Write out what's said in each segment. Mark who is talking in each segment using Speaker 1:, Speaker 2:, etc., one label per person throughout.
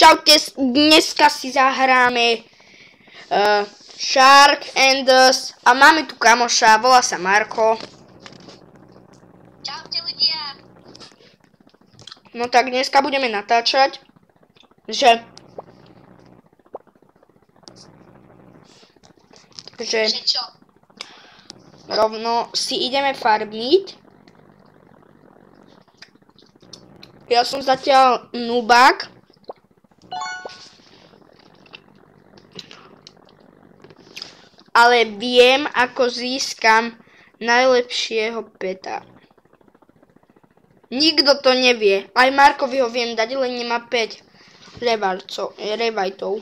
Speaker 1: Čaute, dneska si zahráme Shark and Us a máme tu kamoša, volá sa Marko.
Speaker 2: Čaute ľudia.
Speaker 1: No tak dneska budeme natáčať, že
Speaker 2: Čo?
Speaker 1: rovno si ideme farmiť. Ja som zatiaľ nubák. Ale viem, ako získam najlepšieho peta. Nikto to nevie. Aj Markovi ho viem dať, len nemá 5 revajtov.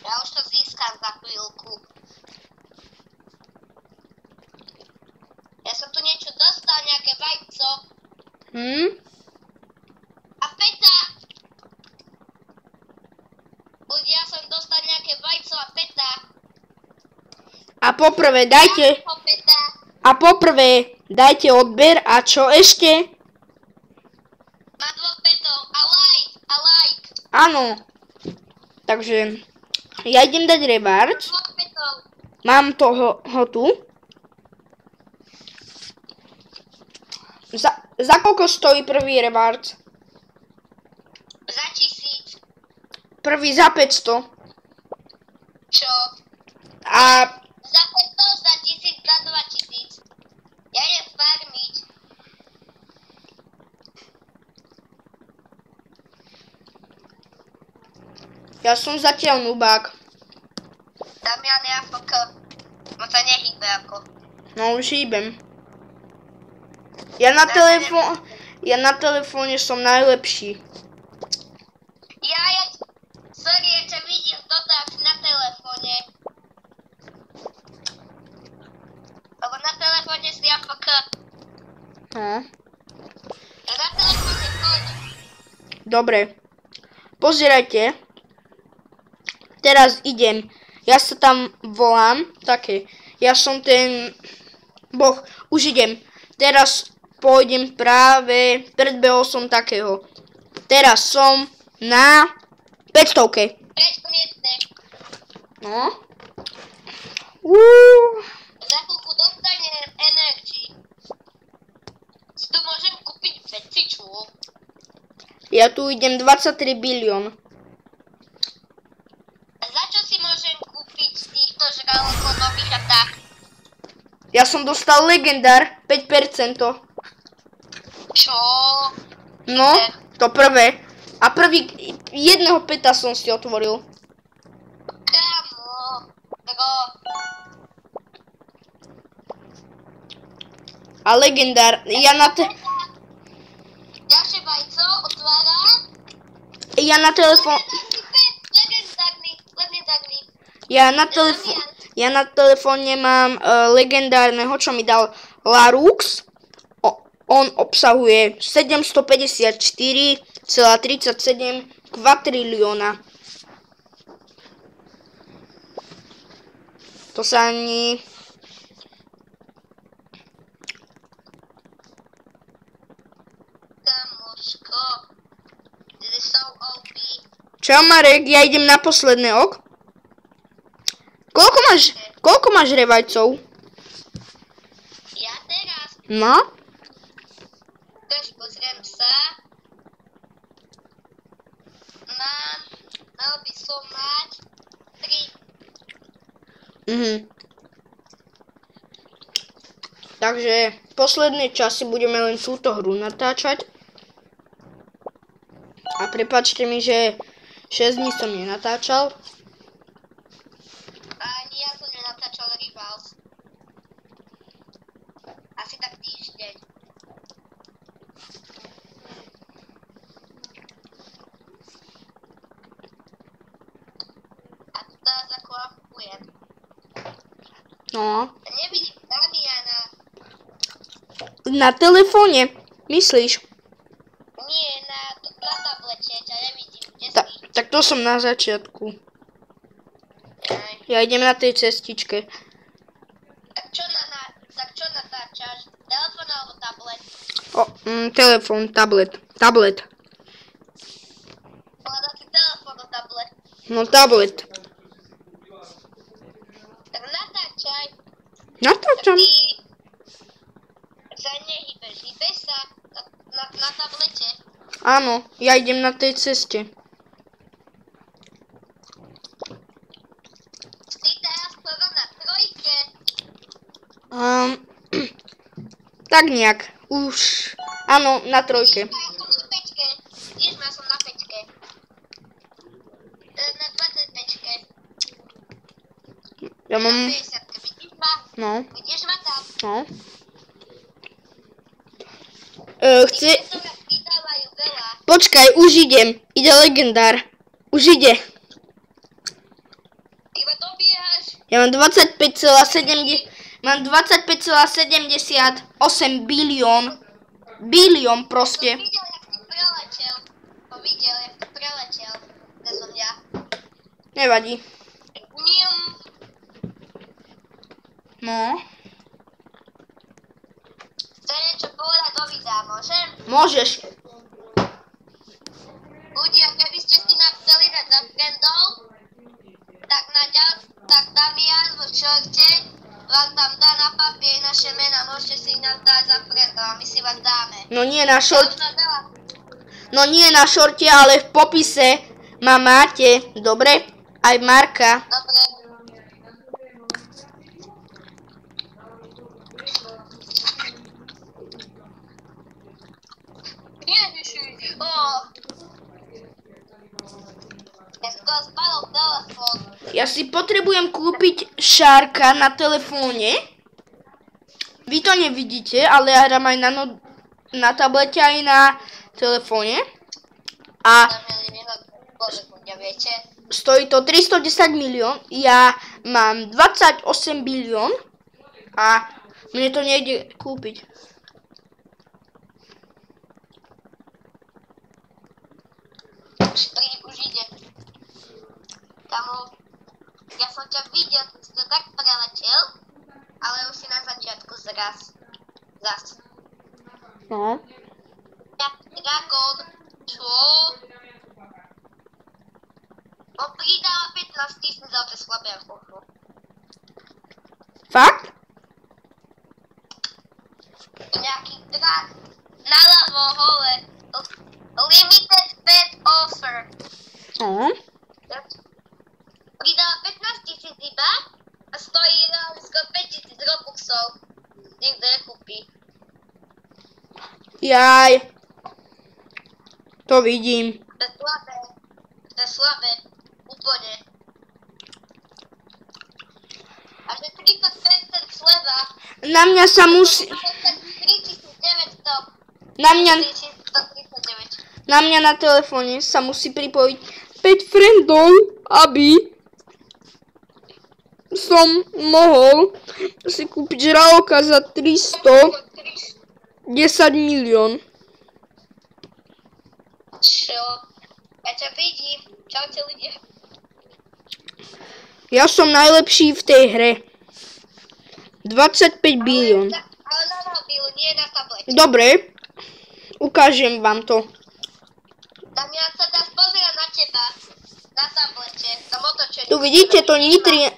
Speaker 2: Ja už to získam za chvíľku. Ja som tu niečo dostal, nejaké vajco. A peta. Ľudia, som dostal nejaké vajco a peta.
Speaker 1: A poprvé dajte odber a čo ešte?
Speaker 2: Má 2 petov a like.
Speaker 1: Áno. Takže ja idem dať reward.
Speaker 2: 2 petov.
Speaker 1: Mám toho tu. Za koľko stojí prvý reward?
Speaker 2: Za 1000.
Speaker 1: Prvý za 500.
Speaker 2: Čo?
Speaker 1: A
Speaker 2: Za 500, za 1000, za 2000. Ja idem farmiť.
Speaker 1: ja som zatiaľ nubák.
Speaker 2: Damian je AFK. On sa nehýbe ako.
Speaker 1: No už hýbem. Ja na telefóne som najlepší.
Speaker 2: Sorry, ja ťa vidím toto, ak si na telefóne. Lebo na telefóne si AFK.
Speaker 1: No.
Speaker 2: A na telefóne choď.
Speaker 1: Dobre. Pozerajte. Teraz idem. Ja sa tam volám. Také. Ja som ten boh. Už idem. Teraz pôjdem práve. Predbehol som takého. Teraz som na 500.
Speaker 2: Prečkoniecne.
Speaker 1: No.
Speaker 2: Za chvíľku dostanem energy. Si tu môžem kúpiť veci, čo?
Speaker 1: Ja tu idem 23 bilión.
Speaker 2: A za čo si môžem kúpiť z týchto žralokov nových a tak?
Speaker 1: Ja som dostal legendár 5%.
Speaker 2: Čo?
Speaker 1: No, to prvé. A jedného peta som si otvoril.
Speaker 2: Kámo.
Speaker 1: A legendár.
Speaker 2: Ďalšie vajco otváram. Legendárny.
Speaker 1: Ja na telefóne mám legendárneho, čo mi dal Larux. On obsahuje 754,37 kvatrilióna. To sa ani...
Speaker 2: Kamoško. This is so OP.
Speaker 1: Čau Marek, ja idem na posledné ok. Koľko máš revajcov?
Speaker 2: Ja teraz.
Speaker 1: No?
Speaker 2: Tež pozriem sa. Mal by som mať 3.
Speaker 1: Takže posledné časy budeme len túto hru natáčať. A prepáčte mi, že 6 dní som nenatáčal.
Speaker 2: Ani ja som nenatáčal Rivals. Asi tak týždeň. A tu teraz ako afujem.
Speaker 1: No.
Speaker 2: Nevidím Damiana.
Speaker 1: Na telefóne, myslíš?
Speaker 2: Nie, na tablete ťa nevidím. Kde si?
Speaker 1: Tak to som na začiatku.
Speaker 2: Aj.
Speaker 1: Ja idem na tej cestičke.
Speaker 2: Tak čo natáčaš? Telefón alebo tablet?
Speaker 1: Telefón, tablet. Tablet.
Speaker 2: Hľadá si telefón do tablet.
Speaker 1: No tablet.
Speaker 2: Tak natáčaj.
Speaker 1: Natáčam.
Speaker 2: Ty sa nehýbeš. Hýbeš sa na tablete.
Speaker 1: Áno, ja idem na tej ceste.
Speaker 2: Ty teraz skoro na trojke.
Speaker 1: Tak nejak. Už. Áno, na trojke.
Speaker 2: Ja som na pečke. Vidíš ma, som na pečke. Na 25-ke.
Speaker 1: Ja
Speaker 2: Na
Speaker 1: mám...
Speaker 2: 50-ke. Vidíš ma?
Speaker 1: No,
Speaker 2: Vidíš ma tam?
Speaker 1: no. Chce...
Speaker 2: Tí, ktoré pridávajú veľa.
Speaker 1: Počkaj, už idem. Ide legendár. Už ide.
Speaker 2: Iba dobiehaš.
Speaker 1: Ja mám 25,7... Mám 25,78 bilión. Bilión proste.
Speaker 2: Videl, jak ty preletel. Videl, jak ty preletel. Bezo mňa.
Speaker 1: Nevadí.
Speaker 2: Ním.
Speaker 1: No,
Speaker 2: Chcem niečo povedať do videa, môžem?
Speaker 1: môžeš.
Speaker 2: Ľudia, keby ste si nás chceli dať za friendov, tak Damian vo šorte vám tam dá na papier naše mená, môžete si nás dať za friendov a my si vás dáme.
Speaker 1: No nie na šorte.
Speaker 2: Možno veľa.
Speaker 1: No nie na šorte, ale v popise ma máte. Dobre? Aj Marka.
Speaker 2: Dobre. Ježiši, ja skoro spadol telefón.
Speaker 1: Ja si potrebujem kúpiť šárka na telefóne. Vy to nevidíte, ale ja hrám aj na tablete aj na telefóne. A
Speaker 2: Viete?
Speaker 1: stojí to 310 milión. Ja mám 28 bilión. A mne to nejde kúpiť.
Speaker 2: Už ide. Kamu, ja som ťa videl, ty si to tak preletel, ale už si na začiatku zas.
Speaker 1: No.
Speaker 2: Ja, Dragon, čo? On pridal 15 000 za tie slabé alkohol.
Speaker 1: Fakt?
Speaker 2: Nejaký drak. Naľavo hole. Limited pet offer.
Speaker 1: No.
Speaker 2: Pridal 15 000 iba a stojí skoro 5 000 robuxov. Nikto nekúpi.
Speaker 1: Jaj. To vidím.
Speaker 2: To je slabé. To je slabé. Úplne. A že 30% sleva.
Speaker 1: Na mňa sa musí...
Speaker 2: 3900.
Speaker 1: Na mňa...
Speaker 2: 3139.
Speaker 1: Na mňa na telefóne sa musí pripojiť 5 friendov, aby som mohol si kúpiť žraloka za 310 milión.
Speaker 2: Čo? Ja ťa vidím. Čaute ľudia.
Speaker 1: Ja som najlepší v tej hre. 25 bilión.
Speaker 2: Ale na mobilu, nie na tablete.
Speaker 1: Dobre, ukážem vám to.
Speaker 2: Damian sa dá pozerať na teba. Na tablete. Tam otočenie.
Speaker 1: Tu vidíte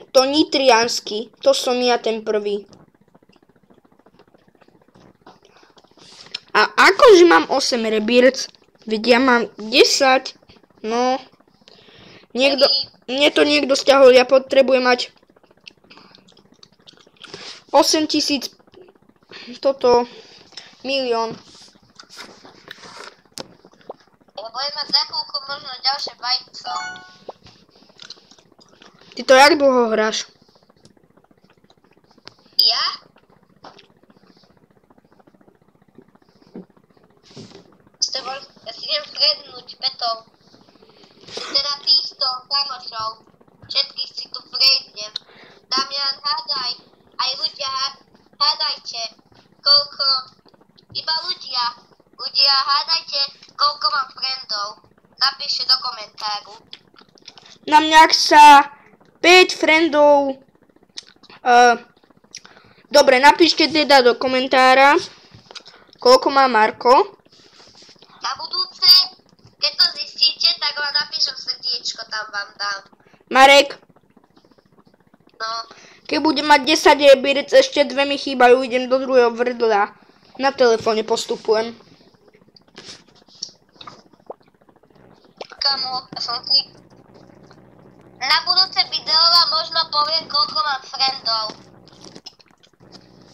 Speaker 1: to nitriansky. To som ja ten prvý. A akože mám 8 rebírc, veď ja mám 10. No, mne to niekto stiahol, ja potrebujem mať 8000, toto, milión.
Speaker 2: Ja budem mať za chvíľku možno ďalšie vajco.
Speaker 1: Ty to jak dlho hráš?
Speaker 2: Ja? Ja si idem frednúť petov. Teda týchto kamošov. Všetkých si tu frejdnem. Damian, hádaj. Aj ľudia, hádajte. Koľko... Iba ľudia. Ľudia, hádajte, koľko mám friendov. Napíšte do komentáru.
Speaker 1: Na mňa sa 5 friendov... Dobre, napíšte teda do komentára. Koľko má Marko?
Speaker 2: Na budúce, keď to zistíte, tak vám napíšem srdiečko, tam vám dám.
Speaker 1: Marek,
Speaker 2: No,
Speaker 1: keď budem mať 10 ebirec, ešte 2 mi chýbajú, idem do druhého vrdla. Na telefóne postupujem.
Speaker 2: kamo, ja som si... Na budúce video vám možno poviem, koľko mám friendov.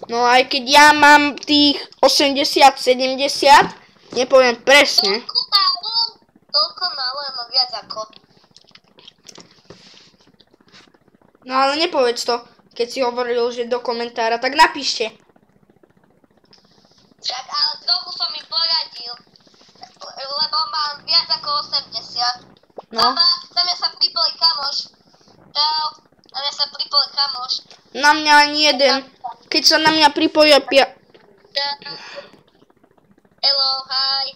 Speaker 1: No aj keď ja mám tých 80-70, nepoviem presne.
Speaker 2: Toľko málo, ja mám viac ako.
Speaker 1: No ale nepovedz to, keď si hovoril, že do komentára, tak napíšte.
Speaker 2: Však, ale trochu som im poradil, lebo mám viac ako 80.
Speaker 1: No.
Speaker 2: Tam ja sa pripojil kamoš. Čau, tam ja sa pripojil kamoš.
Speaker 1: Na mňa ani jeden. Keď sa na mňa pripoja
Speaker 2: Hello, hi.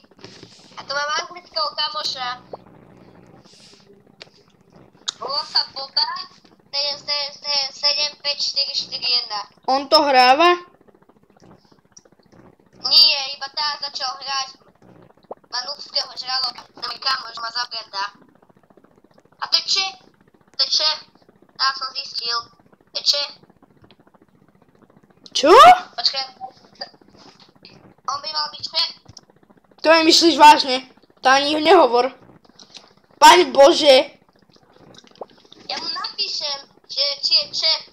Speaker 2: A to mám anglického kamoša. Volá sa Boba 75441.
Speaker 1: On to hráva?
Speaker 2: Nie, iba teraz začal hrať. Má nubského žraloka. Môj kamoš ma zabreda. A to je Čech. To je Čech. Teraz som zistil. To je Čech.
Speaker 1: Čo?
Speaker 2: Počkaj. On by mal byť Čech.
Speaker 1: To mi myslíš vážne? To ani nehovor. Pane Bože.
Speaker 2: Ja mu napíšem, že či je Čech.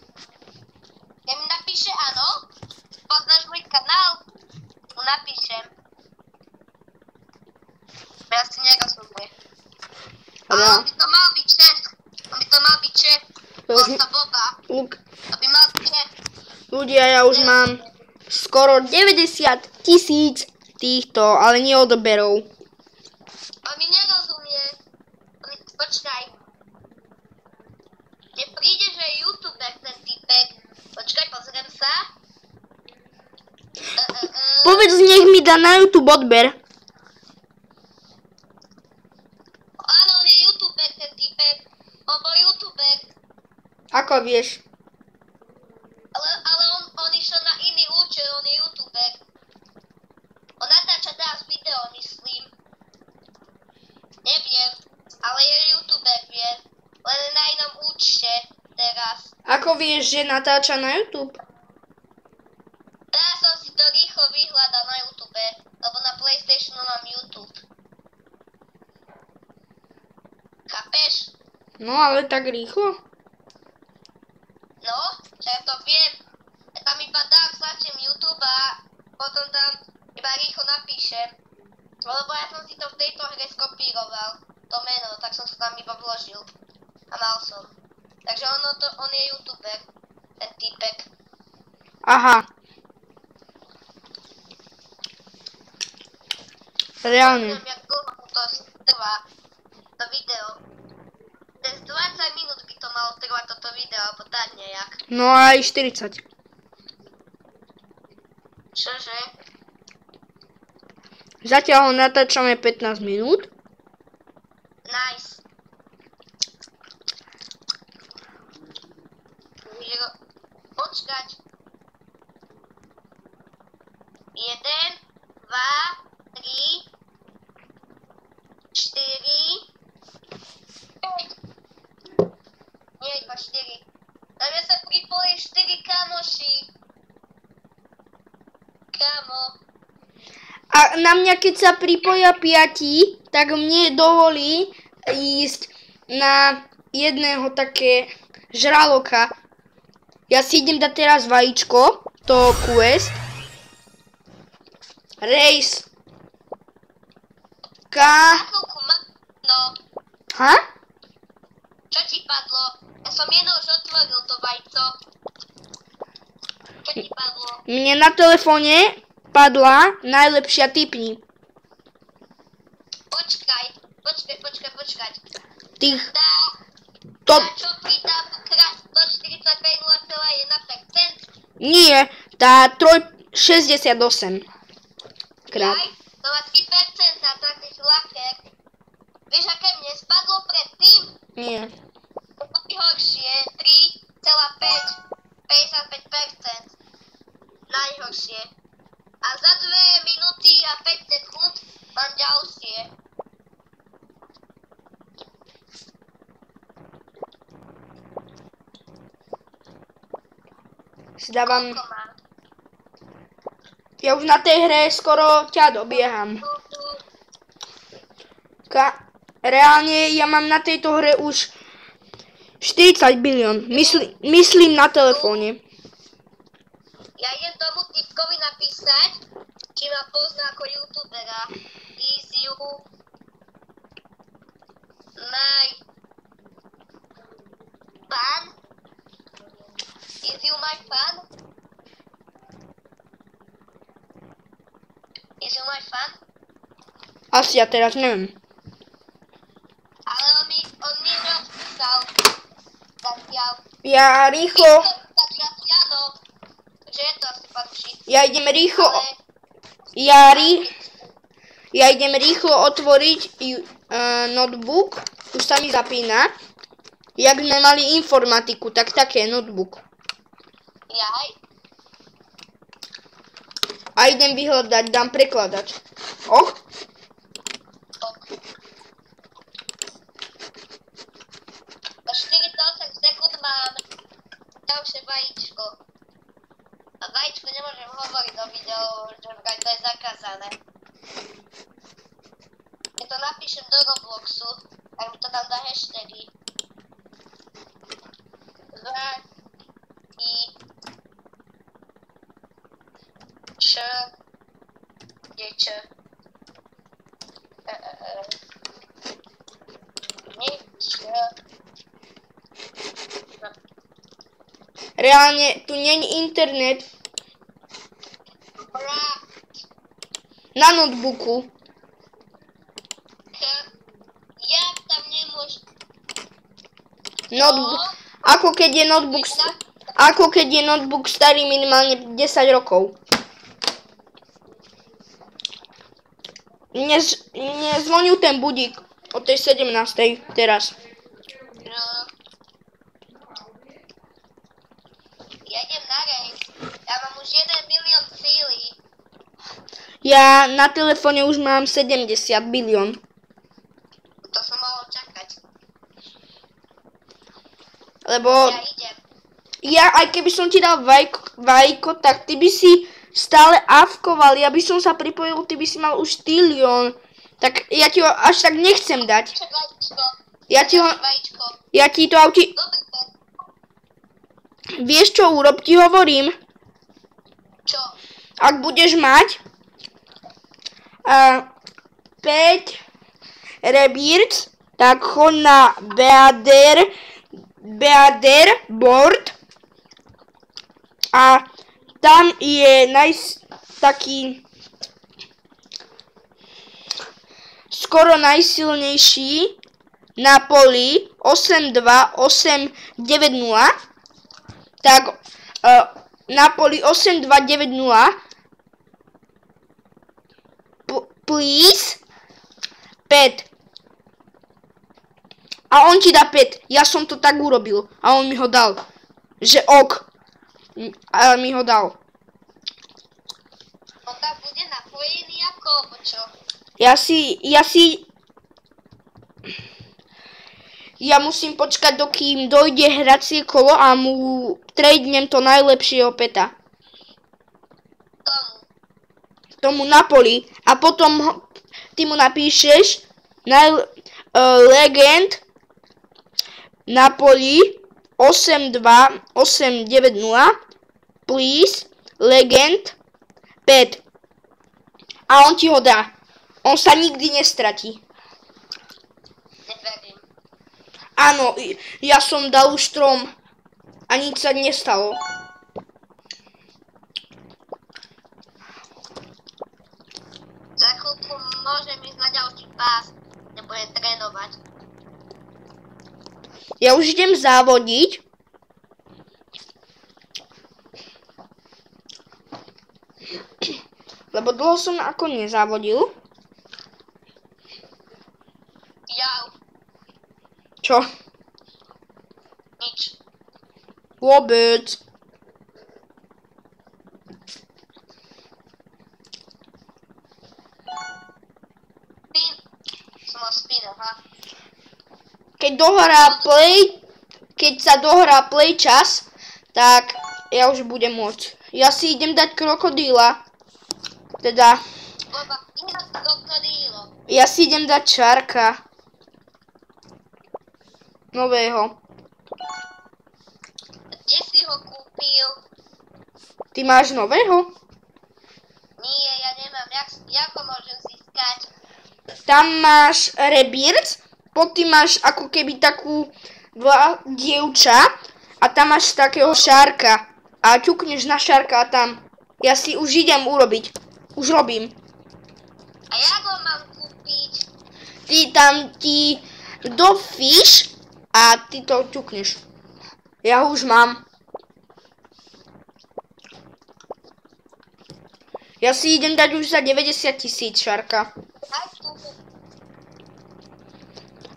Speaker 2: Ja mi napíše áno. Poznáš môj kanál? Mu napíšem. Ja si nerozumiem. Ale on by to mal byť Čech. On by to mal byť Čech. Volá sa Boba. To by mal byť Čech.
Speaker 1: Ľudia, ja už mám skoro 90 000 týchto, ale nie odoberov.
Speaker 2: On mi nerozumie. Počkaj. Mne príde, že je youtuber ten typek. Počkaj, pozriem sa.
Speaker 1: Povedz, nech mi dá na YouTube odber.
Speaker 2: Áno, on je youtuber ten typek. On bol youtuber.
Speaker 1: Ako vieš?
Speaker 2: Ale on išiel na iný účel, on je youtuber. On natáča teraz video, myslím. Neviem, ale je youtuber, viem. Len na inom účte teraz.
Speaker 1: Ako vieš, že natáča na YouTube?
Speaker 2: Teraz som si to rýchlo vyhľadal na YouTube, lebo na PlayStationu mám YouTube. Chápeš?
Speaker 1: No, ale tak rýchlo.
Speaker 2: No, že ja to viem. Ja tam iba dám, tlačím YouTube a potom tam iba rýchlo napíšem. Lebo ja som si to v tejto hre skopíroval, to meno, tak som sa tam iba vložil. A mal som. Takže on je youtuber, ten typek.
Speaker 1: Aha. Reálne.
Speaker 2: Neviem, jak dlho to trvá, to video. Cez 20 minút by to malo trvať toto video, alebo tak nejak.
Speaker 1: No aj 40.
Speaker 2: Čože?
Speaker 1: Zatiaľ ho natáčame 15 minút.
Speaker 2: Nice. Počkať. 1, 2, 3, 4, 5. Nie, iba 4. Tam ja sa pripojí 4 kamoši. Kamo.
Speaker 1: A na mňa, keď sa pripoja 5, tak mne dovolí ísť na jedného také žraloka. Ja si idem dať teraz vajíčko, to quest. Race.
Speaker 2: No.
Speaker 1: Ha?
Speaker 2: Čo ti padlo? Ja som jednou už otvoril to vajco. Čo ti padlo?
Speaker 1: Mne na telefóne padla najlepšia tipni.
Speaker 2: Počkaj.
Speaker 1: Tých...
Speaker 2: Tá, čo pridá krát 145,01%?
Speaker 1: Nie, tá 68 krát.
Speaker 2: Jaj, to má 3%, a to je ľahké. Vieš, aké mne spadlo predtým?
Speaker 1: Nie.
Speaker 2: To je horšie, 3,55%. Najhoršie. A za 2 minúty 5 sekúnd mám ďalšie.
Speaker 1: Si dávam...
Speaker 2: Koľko mám?
Speaker 1: Ja už na tej hre skoro ťa dobieham. Reálne ja mám na tejto hre už 40 bilión. Myslím na telefóne.
Speaker 2: Ja idem tomu typkovi napísať, či ma pozná ako youtubera. Is you my fan? Is you my fan? Is you my fan?
Speaker 1: Asi ja teraz neviem.
Speaker 2: Ale on mi neodpísal. Zatiaľ.
Speaker 1: Ja rýchlo...
Speaker 2: Áno. Že je to asi panuši.
Speaker 1: Ja idem rýchlo...
Speaker 2: Ale...
Speaker 1: Ja idem rýchlo otvoriť notebook. Už sa mi zapína. Jak sme mali informatiku, tak také notebook.
Speaker 2: Jaj.
Speaker 1: A idem vyhľadať, dám prekladač. Och.
Speaker 2: Za 48 sekúnd mám ďalšie vajíčko. A vajíčko nemôžem hovoriť do videa, že vraj to je zakázané. Keď to napíšem do Robloxu, tak mi to tam dá hashtagy.
Speaker 1: Reálne, tu není internet. Na notebooku.
Speaker 2: Jak tam nemôžem?
Speaker 1: Notebook. Ako keď je notebook starý minimálne 10 rokov. Nezvonil ten budík o tej 17. teraz.
Speaker 2: No. Ja idem na raid. Ja mám už 1 milión síly.
Speaker 1: Ja na telefóne už mám 70 bilión.
Speaker 2: To som mohol čakať.
Speaker 1: Lebo
Speaker 2: Ja idem.
Speaker 1: aj keby som ti dal vajko, tak ty by si stále avkoval. Ja by som sa pripojil, ty by si mal už tilión. Tak ja ti ho až tak nechcem dať. Ja ti to auti... Vieš čo urob, ti hovorím.
Speaker 2: Čo?
Speaker 1: Ak budeš mať 5 rebirth, tak choď na Beader board a tam je taký skoro najsilnejší Napoli 82890. Tak Napoli 8290 please 5. A on ti dá 5. Ja som to tak urobil. A on mi ho dal. Že ok. A mi ho dal.
Speaker 2: On tam bude napojený ako, čo?
Speaker 1: Ja musím počkať, dokým dojde hracie kolo a mu tradenem to najlepšieho peta. Tomu Napoli. A potom ty mu napíšeš legend Napoli 82890 please legend 5. A on ti ho dá. On sa nikdy nestratí.
Speaker 2: Neverím.
Speaker 1: Áno, ja som dal už 3 a nič sa nestalo.
Speaker 2: Za chvíľku môžem ísť na ďalší pás, nebudem trénovať.
Speaker 1: Ja už idem závodiť. Lebo dlho som ako nezávodil.
Speaker 2: Jau.
Speaker 1: Čo?
Speaker 2: Nič.
Speaker 1: Vôbec.
Speaker 2: som mal spin, aha.
Speaker 1: Keď sa dohrá play čas, tak ja už budem môcť. Ja si idem dať krokodíla. Teda,
Speaker 2: Boba, iná krokodílo.
Speaker 1: ja si idem dať šarka. Nového.
Speaker 2: Kde si ho kúpil?
Speaker 1: Ty máš nového?
Speaker 2: Nie, ja nemám. Jak ho môžem získať?
Speaker 1: Tam máš rebirth, potom máš ako keby takú dievča a tam máš takého šárka. A ťukneš na šárka a tam. Ja si už idem urobiť. Už robím.
Speaker 2: A jak ho mám kúpiť?
Speaker 1: Ty tam do fish a ty to ťukneš. Ja ho už mám. Ja si idem dať už za 90 000 šárka.
Speaker 2: Aj tu.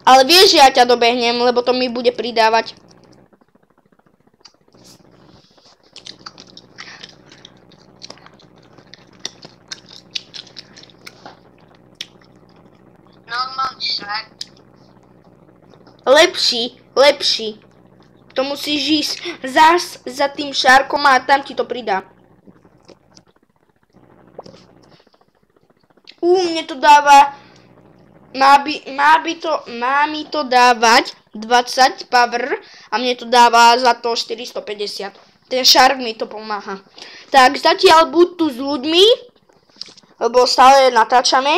Speaker 1: Ale vieš, že ja ťa dobehnem, lebo to mi bude pridávať.
Speaker 2: Normálny šark.
Speaker 1: Lepší. To musíš ísť zás za tým šárkom a tam ti to pridá. Mne to dáva, má mi to dávať 20 power a mne to dáva za to 450. Ten šark mi to pomáha. Tak zatiaľ buď tu s ľuďmi, lebo stále natáčame.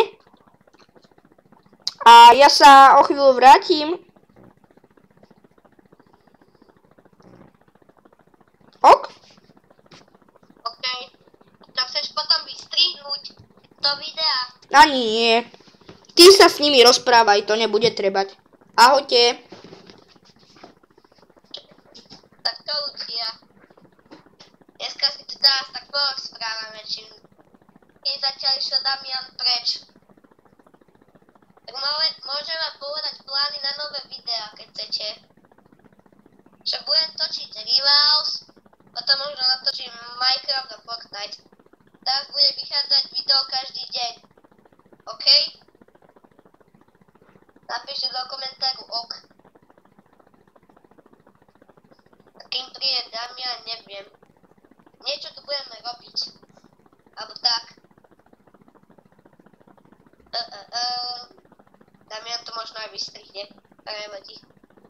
Speaker 1: A ja sa o chvíľu vrátim. Ok?
Speaker 2: OK. To chceš potom vystrihnúť do videa?
Speaker 1: Ani nie. Ty sa s nimi rozprávaj, to nebude trebať. Ahojte.
Speaker 2: Tak to ľudia. Dneska si tu teraz tak porozprávame, čím keď zatiaľ išiel Damian preč. Tak môžem vám povedať plány na nové videá, keď chcete. Že budem točiť Rivals, potom možno natočím Minecraft a Fortnite. Teraz bude vychádzať video každý deň. OK? Napíšte do komentáru OK. A kým príde Damian, neviem. Niečo tu budeme robiť. Alebo tak. Damian to možno aj vystrihne. Nevadí.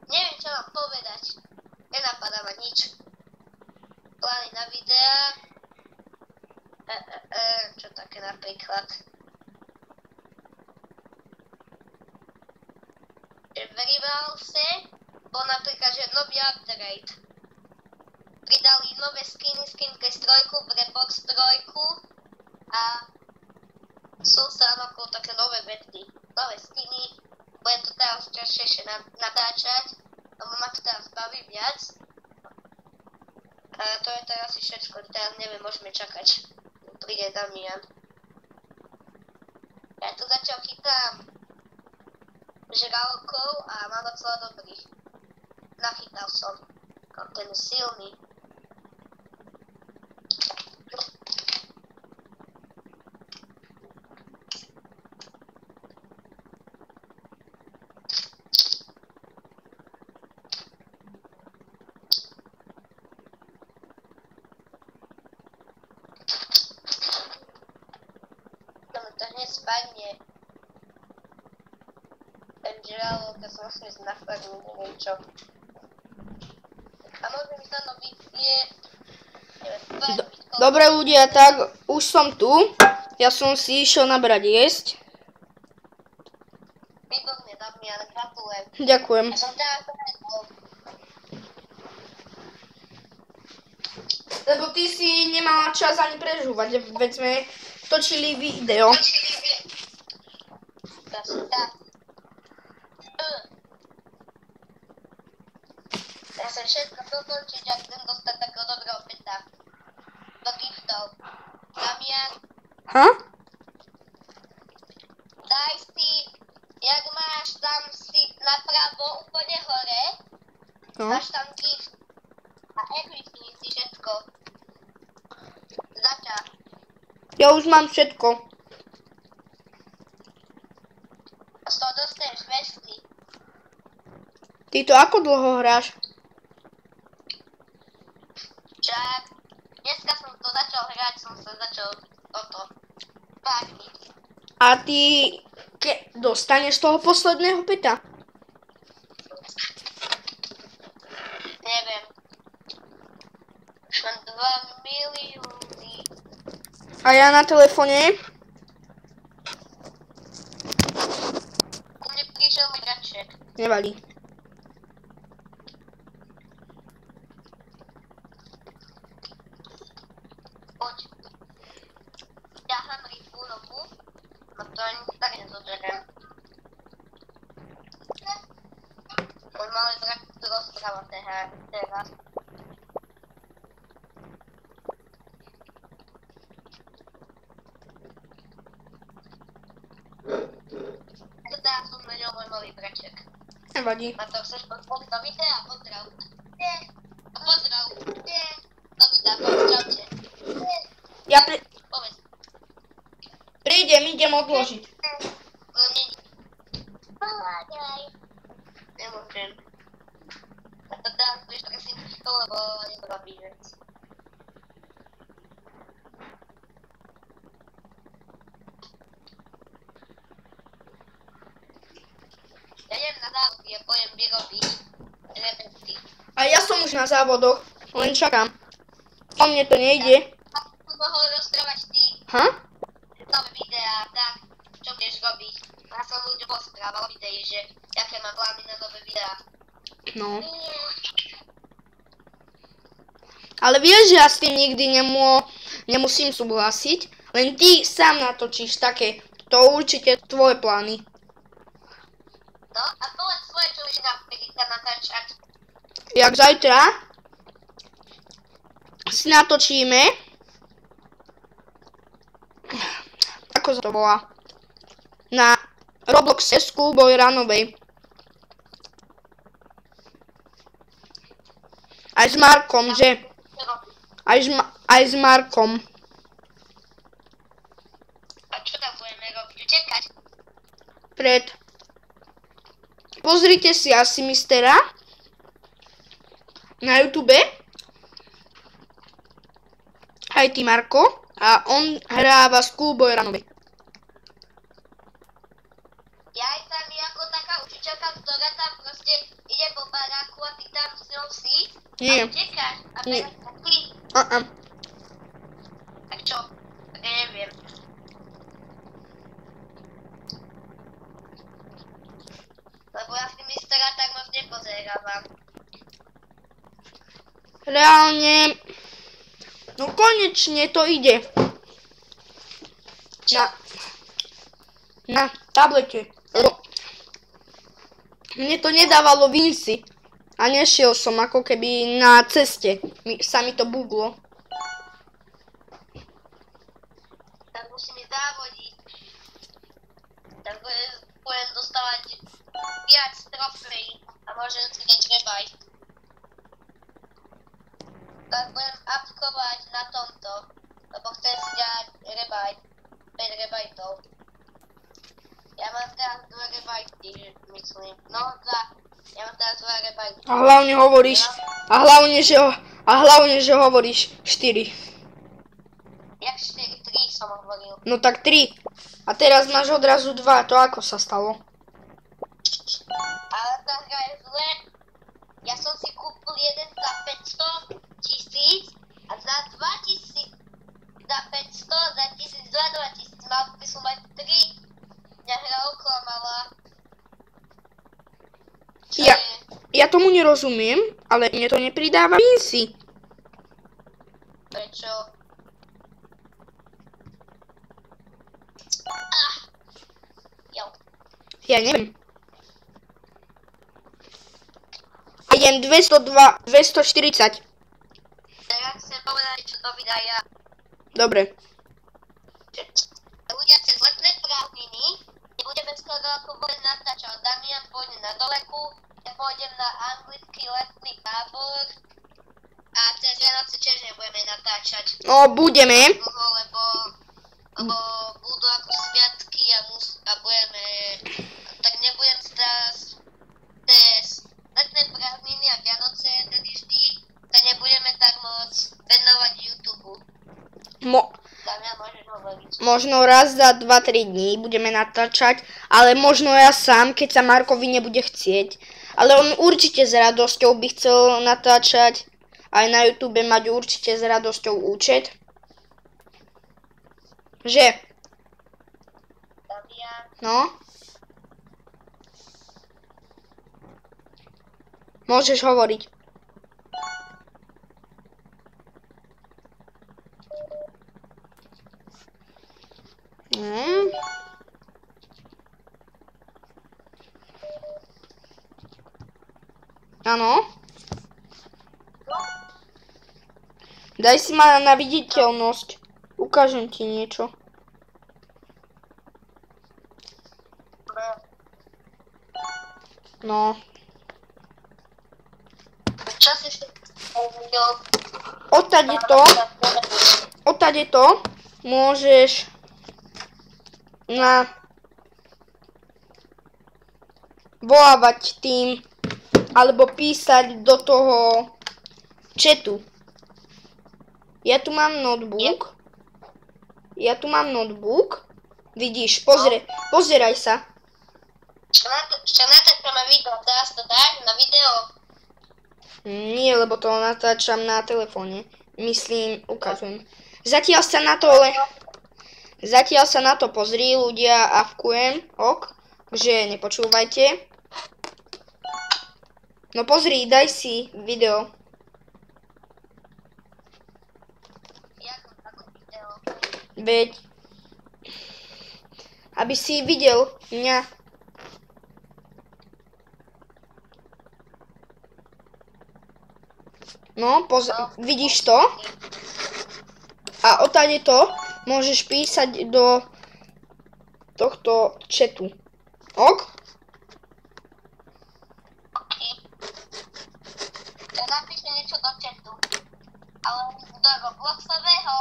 Speaker 2: Neviem, čo mám povedať. Nenapadá ma nič. Plány na videa. Čo také napríklad. V Rivalse bol napríklad, že nový upgrade. Pridali nové skiny, skin Case 3, Brebox 3 a sú sa okolo také nové vety. Nové skiny. Bude to teraz častejšie natáčať, lebo ma to teraz baví viac. A to je teraz asi všetko, teraz neviem, môžeme čakať. Príde Damian. Ja tu zatiaľ chytám žralokov a mám docela dobrých. Nachytal som. Ten je silný. To hneď spadne. Ten žralok, ja som musím ísť na farmu, neviem čo. A môžem ísť na nový
Speaker 1: Dobre ľudia, tak už som tu. Ja som si išiel nabrať jesť.
Speaker 2: Výborne, Damian, gratulujem.
Speaker 1: Ďakujem.
Speaker 2: Ja som teraz dovedol.
Speaker 1: Lebo ty si nemala čas ani prežúvať, veď sme točili video.
Speaker 2: Tak. Ja som všetko dokončiť a chcem dostať takého dobrého peta. Do giftov. Damian,
Speaker 1: Ha?
Speaker 2: daj si, jak máš tam si napravo úplne hore,
Speaker 1: No.
Speaker 2: máš tam gift. A equipni si všetko. Začal.
Speaker 1: Ja už mám všetko.
Speaker 2: A z toho dostaneš vieš ty.
Speaker 1: Ty to ako dlho hráš?
Speaker 2: Však dneska som to začal hrať, som sa začal toto páčiť.
Speaker 1: A ty dostaneš toho posledného peta?
Speaker 2: Neviem. Mám 2 milióny.
Speaker 1: A ja na telefóne?
Speaker 2: Ku mne prišiel môj raček.
Speaker 1: Nevadí.
Speaker 2: Poď. Ťahám rýchlu nohu. A to ani tak nezoberiem. On malý vrak rozpráva teraz. To teraz som menil môj malý braček.
Speaker 1: Nevadí.
Speaker 2: A to chceš pozrieť do videa? Pozdrav. Nie. A pozdrav. Nie. Do videa, čaute. Nie.
Speaker 1: Ja
Speaker 2: Povedz.
Speaker 1: idem odložiť.
Speaker 2: Nemôžem. A to teraz budeš tak asi to, lebo nerobíš vec. Ja idem na závody a pojem vyrobiť recepty.
Speaker 1: A ja som už na závodoch, len čakám. O mne to nejde.
Speaker 2: A som mohol rozprávať ty
Speaker 1: Ha?
Speaker 2: nové videá, tak, čo budeš robiť. Ja som ľuďom rozprával o videi, že aké mám plány na nové videá.
Speaker 1: No. Ale vieš, že ja s tým nikdy nemusím súhlasiť. Len ty sám natočíš také. To určite tvoje plány.
Speaker 2: No, a povedz svoje, čo už napríklad natáčať.
Speaker 1: Jak zajtra si natočíme. Ako sa to volá? Na Robloxe Schoolboy Runovej. Aj s Markom, že? Aj s Markom.
Speaker 2: A čo tam budeme robiť? Utekať?
Speaker 1: Pozrite si asi mistera na YouTube. Aj ty, Marko. A on hráva Schoolboy Runovej.
Speaker 2: Ja aj tam je ako taká učiteľka, ktorá tam proste ide po baráku a ty tam s ňou si
Speaker 1: Nie.
Speaker 2: a utekáš. A
Speaker 1: Nie.
Speaker 2: teraz ty. Tak čo? Tak ja neviem. Lebo ja si mistera tak moc nepozerávam.
Speaker 1: Reálne. No konečne to ide. Na tablete. Mne to nedávalo Vinci. A nešiel som ako keby na ceste. Sa mi to buglo.
Speaker 2: Tak musím ísť závodiť. Tak budem dostávať viac trofejí a môžem si dať rebaj. Tak budem apkovať na tomto, lebo chcem si dať rebaj. 5 rebajtov. Ja mám teraz 2 rebajty, myslím. No, 2. Ja mám teraz 2 rebajty.
Speaker 1: A hlavne hovoríš. A hlavne, že hovoríš 4.
Speaker 2: Jak 4, 3 som hovoril.
Speaker 1: No tak 3. A teraz máš odrazu 2. To ako sa stalo?
Speaker 2: Ale tá hra je zle. Ja som si kúpil jeden za 500 000 a za 2000, za 500, za 1000, za 2000, mal by som mať 3. Mňa hra oklamala.
Speaker 1: Ja tomu nerozumiem, ale mne to nepridáva Vinci.
Speaker 2: Prečo?
Speaker 1: Ja neviem. Idem 240.
Speaker 2: Teraz chcem povedať, čo to vydá ja.
Speaker 1: Dobre.
Speaker 2: Ľudia cez letné prázdniny nebudeme skoro ako vôbec natáčať. Damian pôjde na doleku, ja pôjdem na anglický letný tábor a cez Vianoce tiež nebudeme natáčať.
Speaker 1: No, budeme.
Speaker 2: Dlho, lebo budú ako sviatky a budeme, tak nebudem
Speaker 1: možno raz za 2-3 dní budeme natáčať, ale možno ja sám, keď sa Markovi nebude chcieť. Ale on určite s radosťou by chcel natáčať, aj na YouTube mať určite s radosťou účet. Že? No? Môžeš hovoriť. Áno. Daj si ma na viditeľnosť. Ukážem ti niečo. No.
Speaker 2: Čo si videl?
Speaker 1: Odtade to môžeš volávať tým alebo písať do toho chatu. Ja tu mám notebook. Vidíš, pozeraj sa.
Speaker 2: Čo natáčame video? Teraz to dáš na video?
Speaker 1: Nie, lebo to natáčam na telefóne. Myslím, ukazujem. Zatiaľ sa na to pozri, ľudia, avkujem, ok. Takže nepočúvajte. No pozri, daj si video.
Speaker 2: Ako video?
Speaker 1: Veď, aby si videl mňa. No, vidíš to? A odtade to môžeš písať do tohto chatu. Ok?
Speaker 2: Ja napíšem niečo do chatu. Ale do Robloxového.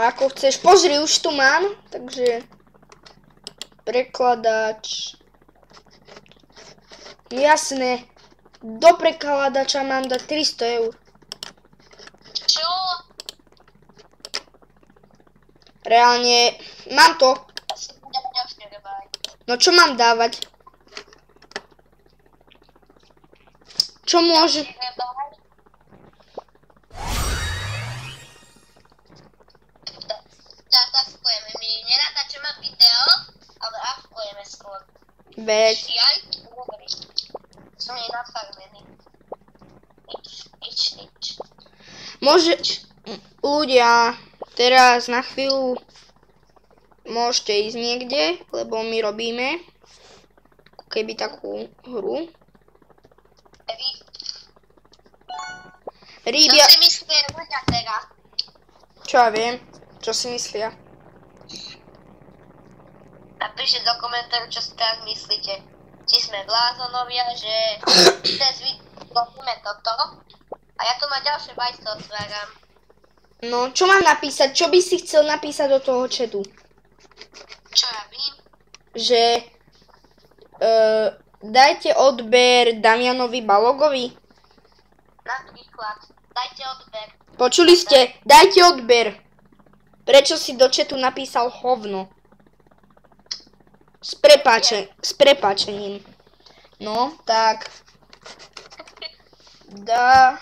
Speaker 1: A ako chceš, pozri, už tu mám, takže prekladač. Jasné, do prekladača mám dať 300 eur.
Speaker 2: Čo?
Speaker 1: Reálne, mám to.
Speaker 2: Asi budem ďalšie.
Speaker 1: No čo mám dávať? Čo môže?
Speaker 2: Avkujeme, my nenatáčame video, ale avkujeme skôr.
Speaker 1: Veď.
Speaker 2: Som jej nafarmený. Nič.
Speaker 1: Môže, ľudia, teraz na chvíľu môžete ísť niekde, lebo my robíme keby takú hru.
Speaker 2: Čo si myslia ľudia teraz?
Speaker 1: Čo ja viem, čo si myslia.
Speaker 2: Napíšte do komentáru, čo si teraz myslíte. Či sme blázonovia, že cez video robíme toto. A ja tu mám ďalšie bajstvo otváram.
Speaker 1: No, čo mám napísať? Čo by si chcel napísať do toho chatu?
Speaker 2: Čo ja vím?
Speaker 1: Že dajte odber Damianovi Balogovi.
Speaker 2: Napríklad, dajte odber.
Speaker 1: Počuli ste? Dajte odber. Prečo si do chatu napísal hovno? S prepáčením. No, tak. Damiano.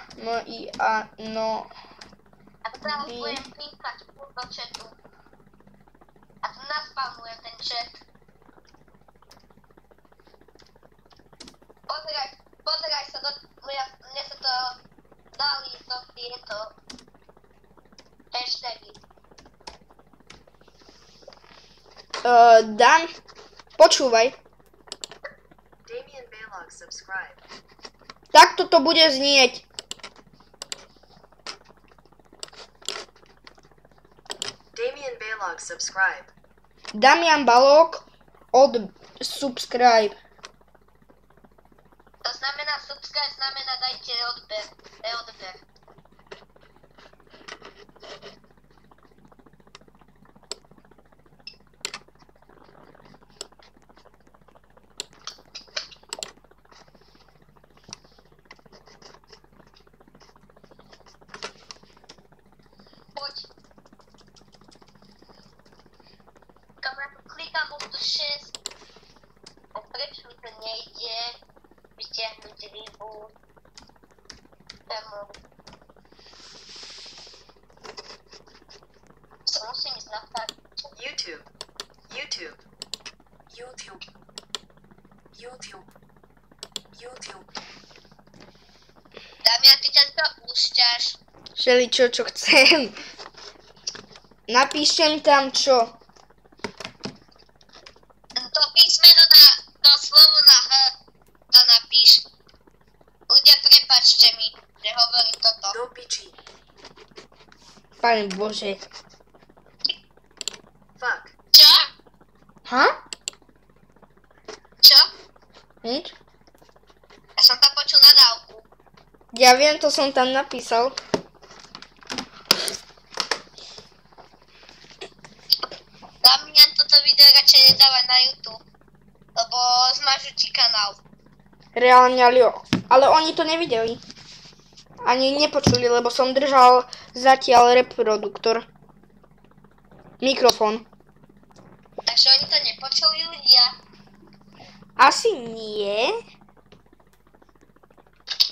Speaker 2: A teraz budem písať do chatu. A tu naspavnujem ten chat. Pozeraj sa do... Mne sa to dali do tieto hashtagy.
Speaker 1: Dan, počúvaj.
Speaker 3: Damien Baylog subscribe.
Speaker 1: Takto to bude znieť.
Speaker 3: Damien Baylog subscribe.
Speaker 1: Damian Balog od subscribe.
Speaker 2: To znamená subscribe, znamená dajte odber. Poď. mám už to 6. A prečo mi to nejde vyťahnuť rybu? Musím ísť na fakt.
Speaker 3: YouTube. YouTube. YouTube. YouTube. YouTube.
Speaker 2: Damian, ty ťa to púšťaš.
Speaker 1: Všeličo, čo chcem. Napíšem tam čo.
Speaker 2: To písmeno to slovo na H, to napíš. Ľudia, prepáčte mi, že hovorím toto.
Speaker 3: Do piči.
Speaker 1: Pane Bože.
Speaker 3: Fuck.
Speaker 2: Čo?
Speaker 1: Ha?
Speaker 2: Čo?
Speaker 1: Nič?
Speaker 2: Ja som to počul na dávku.
Speaker 1: Ja viem, to som tam napísal.
Speaker 2: Damian, toto video radšej nedávaj na YouTube, lebo zmažu ti kanál.
Speaker 1: Reálne, ale oni to nevideli. Ani nepočuli, lebo som držal zatiaľ reproduktor. Mikrofón.
Speaker 2: Takže oni to nepočuli ľudia.
Speaker 1: Asi nie.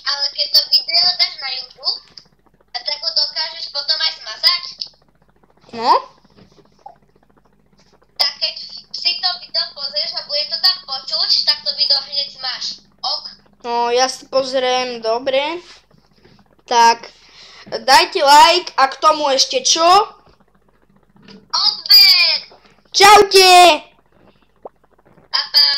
Speaker 2: Ale keď to video dáš na YouTube, a tak ho dokážeš potom aj zmazať,
Speaker 1: No?
Speaker 2: tak keď si to video pozrieš a bude to tam počuť, tak to video hneď zmáš. Ok?
Speaker 1: No, ja si pozriem, dobre. Tak, dajte like a k tomu ešte čo?
Speaker 2: Odber!
Speaker 1: Čaute!
Speaker 2: Pa, pa.